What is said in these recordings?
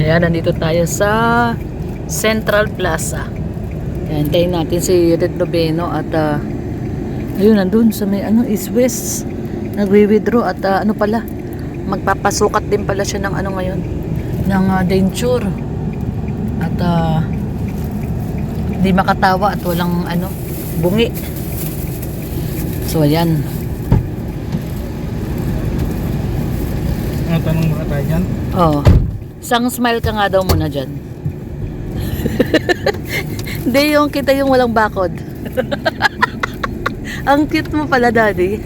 Ayan, nandito tayo sa Central Plaza. Ayan, hintayin natin si Red Noveno at ayun, nandun sa may East West. Nagwi-withdraw at ano pala, magpapasukat din pala siya ng ngayon, ng denture. At hindi makatawa at walang bungi. So ayan. Tanong muna tayo dyan. Oh. Isang smile ka nga daw muna dyan. Hindi yung kita yung walang bakod. Ang cute mo pala, daddy.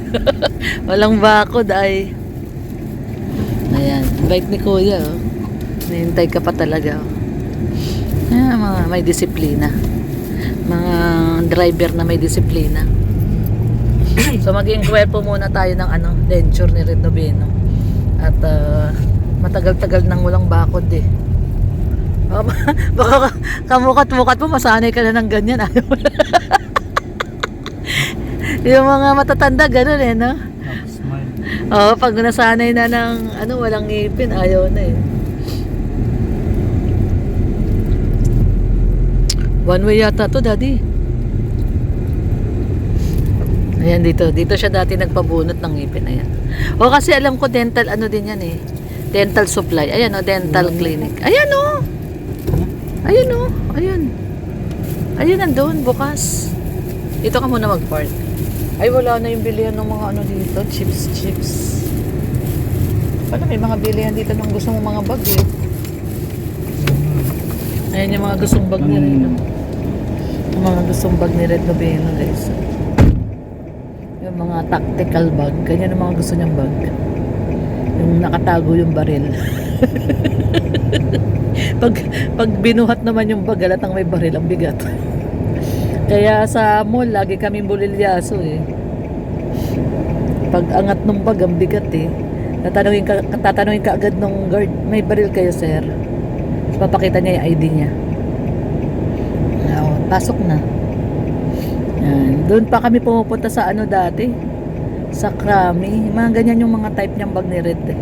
Walang bakod ay. Ayan, bike ni kuya. Oh. Nihintay ka pa talaga. Oh. Ayan, mga may disiplina. Mga driver na may disiplina. So mag-inquire po muna tayo ng denture ni Red Noveno. At matagal-tagal nang walang bakod eh. Baka kamukat-mukat mo, masanay ka na ng ganyan. Yung mga matatanda, ganun eh, no? Smile. Oo, pag nasanay na ng walang ngipin, ayaw na eh. One way yata to, daddy. Ayan, dito siya dati nagpabunot ng ngipin. Ayan. O kasi alam ko dental din yan eh. Dental supply. Ayan o, dental clinic. Ayan o. Ayan o. Ayan. Ayun nandun, bukas. Dito ka muna mag-park. Ay, wala na yung bilihan ng mga dito. Chips. Paano may mga bilihan dito ng gusto mong mga bag eh. Ayan yung mga gustong bag ni Red. Yung mga gustong bag ni Red Noveno, guys. Yung mga tactical bag. Ganyan ang mga gusto niyang bag. Yung nakatago yung baril. pag binuhat naman yung bag, halatang may baril, ang bigat. Kaya sa mall, lagi kaming bulilyaso eh. Pag angat ng bag, ang bigat eh. Tatanungin ka agad ng guard, may baril kayo, sir? Papakita niya yung ID niya. Pasok na. Yan. Doon pa kami pumupunta sa dati. Sa Krami. Mga ganyan yung mga type niyang bag ni Red eh.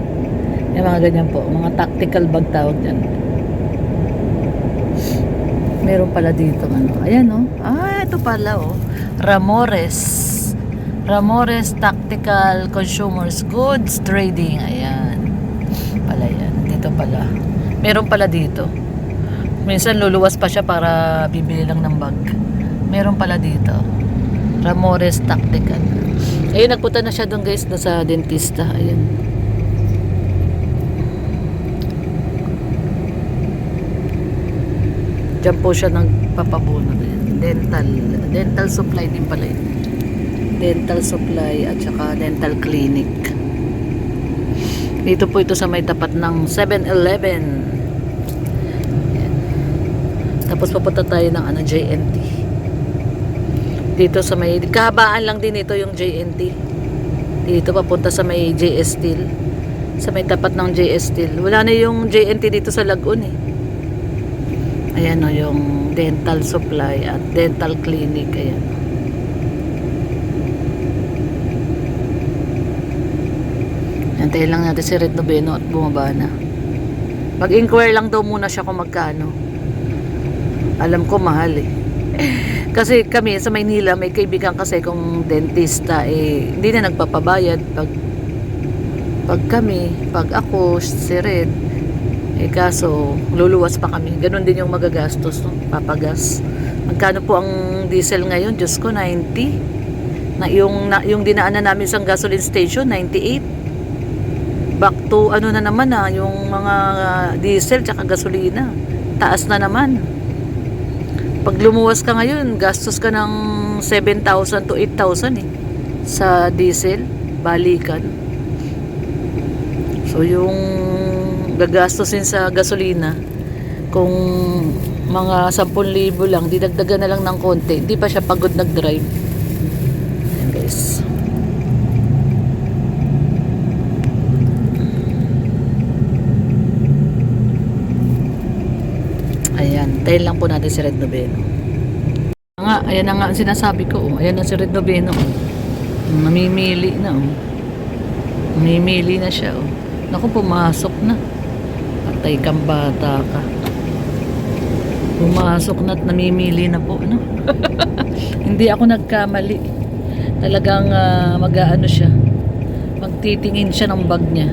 Yung mga ganyan po. Mga tactical bag tawag dyan. Meron pala dito ayan oh. Ito pala oh. Ramores Tactical Consumers Goods Trading. Ayan. Pala yan. Dito pala. Meron pala dito. Minsan luluwas pa siya para bibili lang ng bag. Meron pala dito. Ramores Tactical. Ayun, nagpunta na siya doon guys, sa dentista. Ayun. Diyan po siya nagpapabuno. Dental supply din pala yun. Dental supply at saka dental clinic. Dito po ito sa may tapat ng 7-Eleven. Tapos papunta tayo ng JNT. Dito sa may kahabaan lang din ito yung JNT. Dito papunta sa may JS Steel. Sa may tapat ng JS Steel. Wala na yung JNT dito sa Lagun eh. Ayan o, yung dental supply at dental clinic. Ayan. Antayin lang natin si Red Noveno at bumaba na. Mag-inquire lang daw muna siya kung magkano. Alam ko mahal eh. Kasi kami sa Maynila may kaibigan kasi kung dentista hindi na nagpapabayad pag ako si Red kaso luluwas pa kami. Ganon din yung magagastos, no? Papagas. Magkano po ang diesel ngayon? Diyos ko, 90. Yung dinaanan namin sa gasoline station, 98. Back to na naman yung mga diesel tsaka gasolina. Taas na naman. Pag lumuwas ka ngayon, gastos ka ng 7,000 to 8,000 eh. Sa diesel, balikan. So yung gagastosin sa gasolina, kung mga 10,000 lang, didagdagan na lang ng konti. Hindi pa siya pagod nag-drive. Ayan guys. Ayan, tayo lang po natin si Red Noveno. Ayan na nga ang sinasabi ko. Ayan na si Red Noveno. Namimili na. Namimili na siya. Naku, pumasok na. At patay kang bata ka. Pumasok na at namimili na po, ano? Hindi ako nagkamali. Talagang mag-aano siya. Magtitingin siya ng bag niya.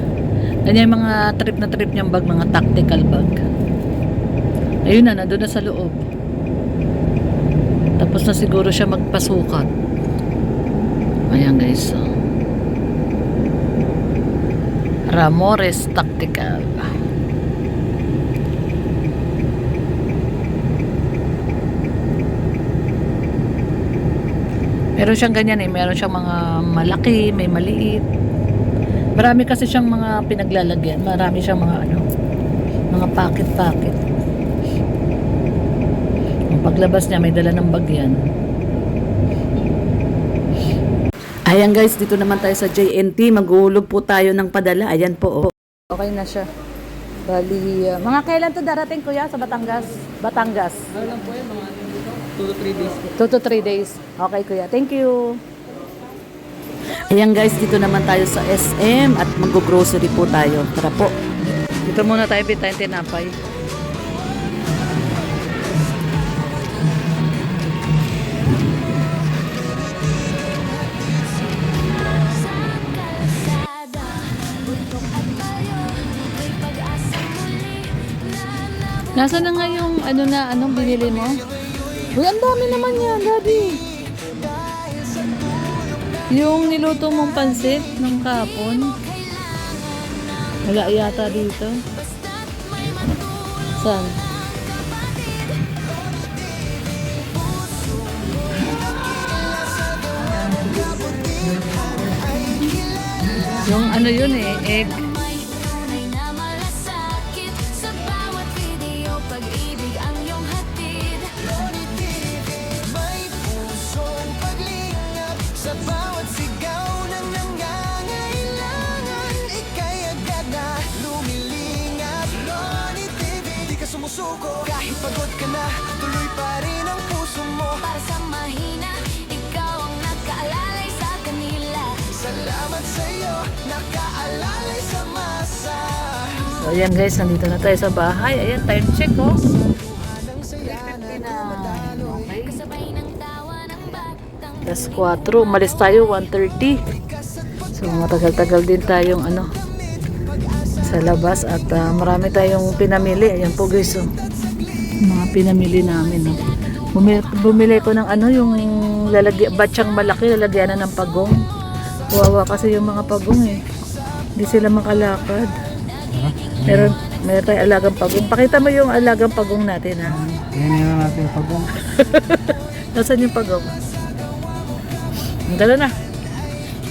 Ganyan yung mga trip na trip niyang bag, mga tactical bag. Ayun na, nandun na sa loob. Tapos na siguro siya magpasukat. Ayan guys. So. Ramores Tactical. Meron siyang ganyan eh. Meron siyang mga malaki, may maliit. Marami kasi siyang mga pinaglalagyan. Marami siyang mga ano, mga packet-packet. Paglabas niya, may dala ng bag yan. Ayan guys, dito naman tayo sa JNT. Maghulog po tayo ng padala. Ayan po. Oh. Okay na siya. Bali, mga kailan to darating kuya sa Batangas? Batangas. Ano lang po yan, mga 2 to 3 days. 2 to 3 days. Okay kuya, thank you. Ayan guys, dito naman tayo sa SM at mag-grocery po tayo. Tara po. Dito muna tayo bitayin tinapay. Nasaan na nga yung anong binili mo? Uy, ang dami naman yan, daddy. Yung niluto mong pansit ng kapon. Wala yata dito. Saan? Yung ano yun eh, egg. Sumusuko kahit pagod ka na, tuloy pa rin ang puso mo. Para sa mahina, ikaw ang nakaalalay sa kanila. Salamat sa'yo, nakaalalay sa masa. So ayan guys, nandito na tayo sa bahay. Ayan, time check oh. Alas 4, umalis tayo 1:30. So matagal-tagal din tayong sa labas at marami tayong pinamili. Ayan po guys, oh. Mga pinamili namin, oh. Bumili ko ng yung batsyang malaki, lalagyan ng pagong. Wawa kasi yung mga pagong eh. Hindi sila makalakad. Meron tayong alagang pagong. Pakita mo yung alagang pagong natin, ha. Yan yung natin yung pagong. Nasaan yung pagong? Tara na.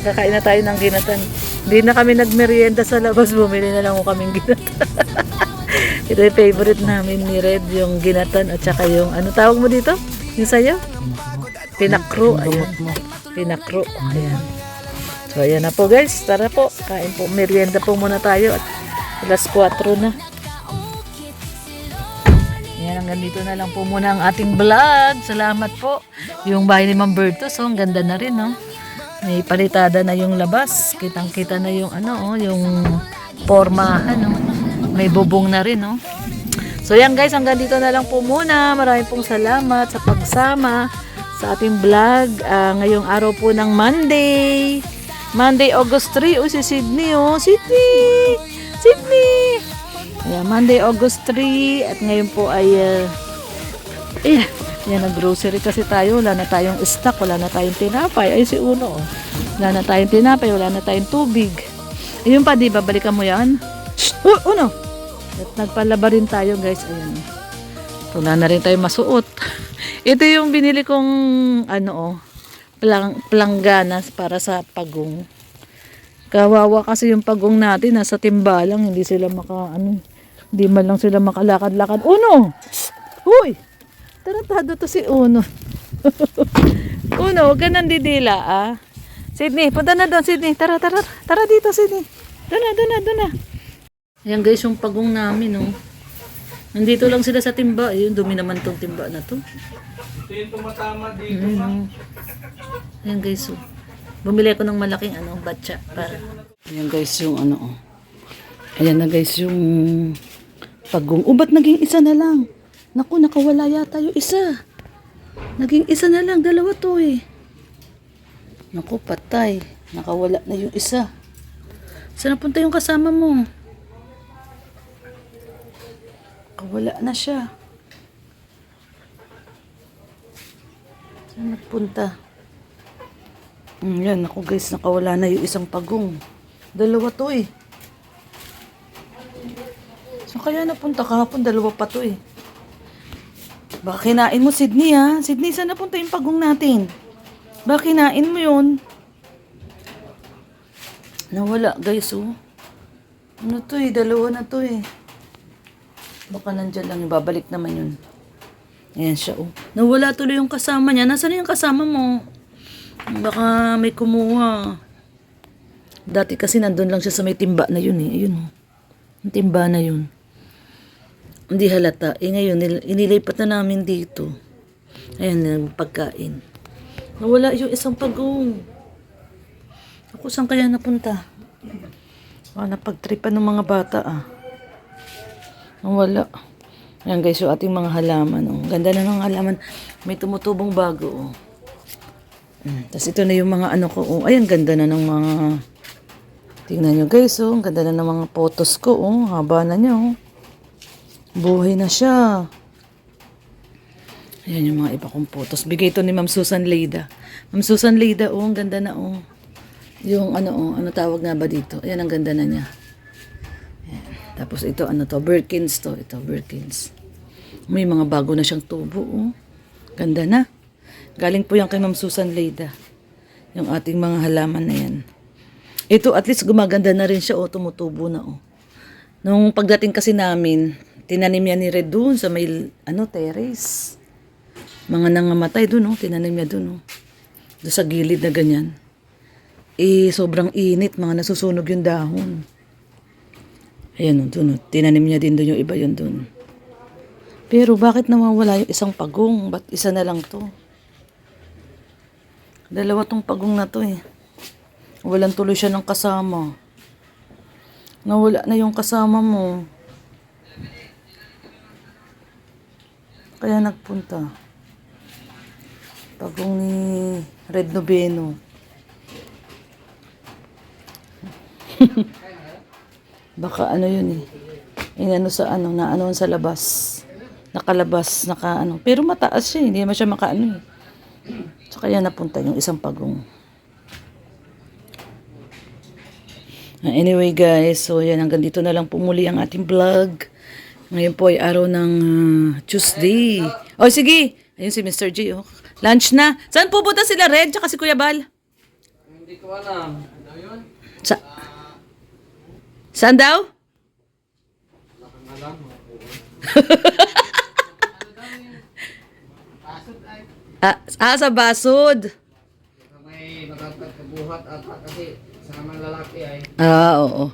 Kakain na tayo ng ginatan. Hindi na kami nagmerienda sa labas. Bumili na lang ko kaming ginatan. Ito yung favorite namin ni Red. Yung ginatan at saka yung tawag mo dito? Yung sayo? Pinakro. Ayan. Pinakro. Ayan. So ayan na po guys. Tara po. Kain po. Merienda po muna tayo. At alas 4 na. Ayan. Hanggang dito na lang po muna ang ating vlog. Salamat po. Yung bahay ni Ma'am Bertos. Ang ganda na rin, no? May palitada na yung labas. Kitang-kita na yung yung pormahan, no? May bubong na rin, no? So yan guys, hanggang dito na lang po muna. Maraming pong salamat sa pagsama sa ating vlog. Ngayong araw po ng Monday. Monday, August 3. Si Sydney, oh. Sydney! Ayan, Monday, August 3. At ngayon po ay yan, nag-grocery kasi tayo. Wala na tayong stock, wala na tayong tinapay. Ay, si Uno, oh. Wala na tayong tinapay, wala na tayong tubig. Ayun pa, di ba? Balikan mo yan. Shh! Uno! At nagpalaba rin tayo, guys. Ayan. Wala na rin tayong masuot. Ito yung binili kong, plangganas para sa pagong. Kawawa kasi yung pagong natin, nasa timbalang. Hindi sila hindi man lang sila makalakad-lakad. Uno! Uy! Tarantado to si Uno. Uno, huwag ka nandidila, ah. Sydney, punta na doon, Sydney. Tara dito, Sydney. Doon na. Ayan guys, yung pagong namin, oh. Nandito lang sila sa timba. Ayun, dumi naman tong timba na to. Ito yung tumatama dito, Ayan guys, oh. Bumili ako ng malaking batsa para. Ayan guys, yung Ayan na guys, yung Pagong. O, ba't naging isa na lang? Naku, nakawala yata yung isa. Naging isa na lang. Dalawa to eh. Naku, patay. Nakawala na yung isa. Saan napunta yung kasama mo? Nakawala na siya. Saan nagpunta? Yan, ako guys, nakawala na yung isang pagong. Dalawa to eh. So kaya napunta kahapon, dalawa pa to eh. Baka kinain mo, Sydney ha? Sydney, saan napunta yung pagong natin? Baka kinain mo yun? Nawala guys oh. Ano to eh, dalawa na to eh. Baka nandyan lang, babalik naman yun. Ayan siya oh. Nawala tuloy yung kasama niya. Nasaan yung kasama mo? Baka may kumuha. Dati kasi nandun lang siya sa may timba na yun eh. Ayun oh. Yung timba na yun. Hindi halata. Eh ngayon, inilipat na namin dito. Ayan, yung pagkain. Nawala yung isang pagong. Ako, saan kaya napunta? Napagtripan ng mga bata ah. Nawala. Ayan guys, yung ating mga halaman. Oh. Ganda na ng halaman. May tumutubong bago. Oh. Tapos ito na yung mga ano ko. Oh. Ayan, ganda na ng mga... Tingnan nyo guys. Oh. Ganda na ng mga photos ko. Oh. Haba na niya. Oh. Buhay na siya. Ayan yung mga iba kong photos. Bigay ito ni Ma'am Susan Leida. Ma'am Susan Leida, oh, ang ganda na, oh. Yung ano, oh, ano tawag nga ba dito? Ayan, ang ganda na niya. Ayan. Tapos ito, ano to? Birkins to. Ito, Birkins. May mga bago na siyang tubo, oh. Ganda na. Galing po yan kay Ma'am Susan Leida. Yung ating mga halaman na yan. Ito, at least gumaganda na rin siya, oh. Tumutubo na, oh. Nung pagdating kasi namin, tinanim niya ni Red doon sa may, ano, terrace. Mga nangamatay doon, oh. Tinanim niya doon, oh. Doon sa gilid na ganyan. Eh, sobrang init. Mga nasusunog yung dahon. Ayan, oh, doon, oh. Tinanim niya din doon yung iba yun doon. Pero bakit nawawala yung isang pagong? Ba't isa na lang to? Dalawa tong pagong na to, eh. Walang tuloy siya ng kasama. Nawala na yung kasama mo. Kaya nagpunta. Pagong ni Red Noveno. Baka ano yun eh. Inano sa ano, na ano sa labas. Nakalabas, naka ano. Pero mataas siya, hindi naman siya makaano eh. So kaya napunta yung isang pagong. Anyway guys, so yan, hanggang dito na lang po muli ang ating vlog. Ngayon po ay araw ng Tuesday. Oh, sige. Ayun si Mr. J. Oh. Lunch na. Saan pupunta sila Red tsaka si Kuya Bal? Hindi ko alam. Ano yun? Saan daw? Alam mo. Sa Basod. May magkakabuhat ata kasi sa mga lalaki ay. Oo.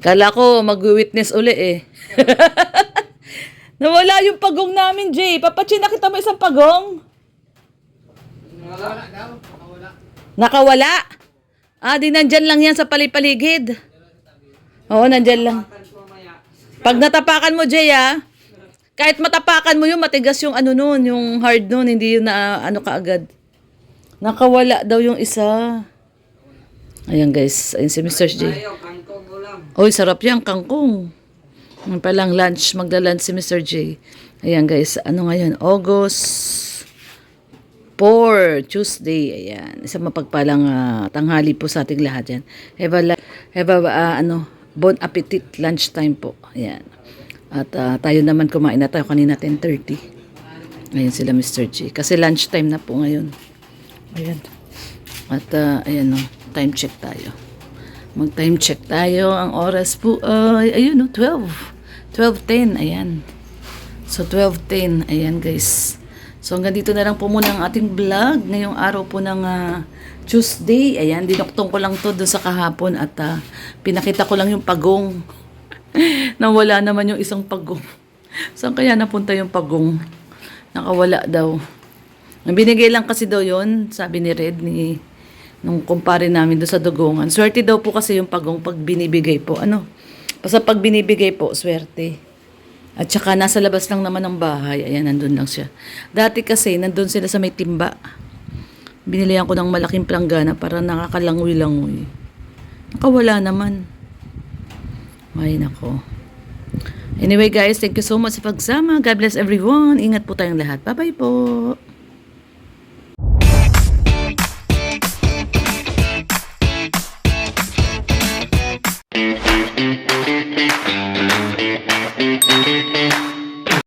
Kala ko mag-witness uli eh. Nawala yung pagong namin, Jay. Papachi, nakita mo isang pagong? Wala daw. Nakawala. Nakawala? Ah, di nandyan lang yan sa palipaligid. Oo, nandyan lang. Pag natapakan mo, Jay, ah, kahit matapakan mo yun, matigas yung ano nun, yung hard nun, hindi yun na ano kaagad. Nakawala daw yung isa. Ayan guys, ayun si Mr. J. Ayaw, kangkong ulam. Oy, sarap yan, kangkong. Ang palang lunch, magla-lunch si Mr. J. Ayan guys, ano ngayon? August 4, Tuesday. Ayan, isang mapagpalang tanghali po sa ating lahat yan. Bon appetit, lunch time po. Ayan. At tayo naman kumain na tayo kanina 10:30. Ayan sila Mr. J. Kasi lunch time na po ngayon. Ayan. At ayan o, time check tayo. Mag-time check tayo. Ang oras po ay, ayun o, 12:10. Ayan. So, 12:10. Ayan, guys. So, hanggang dito na lang po muna ang ating vlog. Ngayong araw po ng Tuesday. Ayan, dinuktong ko lang to doon sa kahapon at pinakita ko lang yung pagong. Nawala naman yung isang pagong. Saan kaya napunta yung pagong? Nakawala daw. Binigay lang kasi daw yon, sabi ni Red, nung kumpare namin doon sa dugongan. Swerte daw po kasi yung pagong pag binibigay po. Ano? Basta pag binibigay po, swerte. At saka nasa labas lang naman ng bahay. Ayan, nandun lang siya. Dati kasi, nandun sila sa may timba. Binilihan ko ng malaking planggana para nakakalangoy-langoy. Nakawala naman. Ay, nako. Anyway guys, thank you so much sa pagsama. God bless everyone. Ingat po tayong lahat. Bye-bye po.